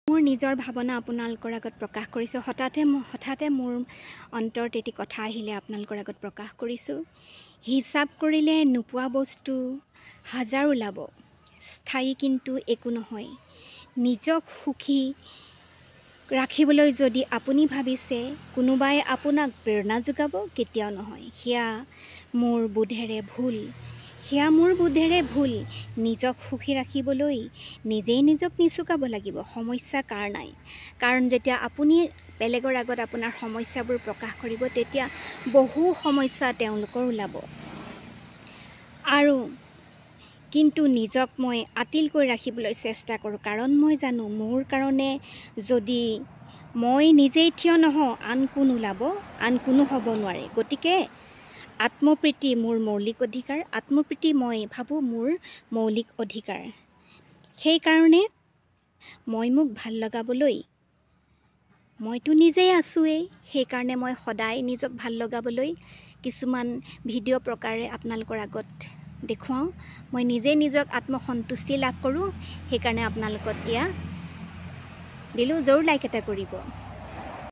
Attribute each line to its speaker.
Speaker 1: মোৰ নিজৰ ভাৱনা আপোনালোকৰ আগত প্ৰকাশ কৰিছোঁ। হঠাতে মোৰ অন্তৰত এটি কথা আহিলে আপোনালোকৰ আগত প্ৰকাশ কৰিছোঁ। হিচাপ কৰিলে নোপোৱা বস্তু হাজাৰ ওলাব, স্থায়ী কিন্তু একো নহয়। নিজক সুখী ৰাখিবলৈ যদি আপুনি ভাবিছে কোনোবাই আপোনাক প্ৰেৰণা যোগাব, কেতিয়াও নহয়। সেয়া মোৰ বোধেৰে ভুল। নিজক সুখী ৰাখিবলৈ নিজেই নিজক নিচুকাব লাগিব। সমস্যা কাৰ নাই? কাৰণ যেতিয়া আপুনি বেলেগৰ আগত আপোনাৰ সমস্যাবোৰ প্ৰকাশ কৰিব, তেতিয়া বহু সমস্যা তেওঁলোকৰ ওলাব। আৰু কিন্তু নিজক মই আতিলকৈ ৰাখিবলৈ চেষ্টা কৰোঁ, কাৰণ মই জানো মোৰ কাৰণে যদি মই নিজেই থিয় নহওঁ, আন কোন ওলাব, আন কোনো হ'ব নোৱাৰে। গতিকে আত্মপ্ৰীতি মোৰ মৌলিক অধিকাৰ। আত্মপ্ৰীতি মই ভাবোঁ মোৰ মৌলিক অধিকাৰ। সেইকাৰণে মই মোক ভাল লগাবলৈ, মইতো নিজেই আছোঁৱেই, সেইকাৰণে মই সদায় নিজক ভাল লগাবলৈ কিছুমান ভিডিঅ' প্ৰকাৰে আপোনালোকৰ আগত দেখুৱাওঁ। মই নিজেই নিজক আত্মসন্তুষ্টি লাভ কৰোঁ। সেইকাৰণে আপোনালোকক এয়া দিলোঁ, জৰুৰ লাইক এটা কৰিব।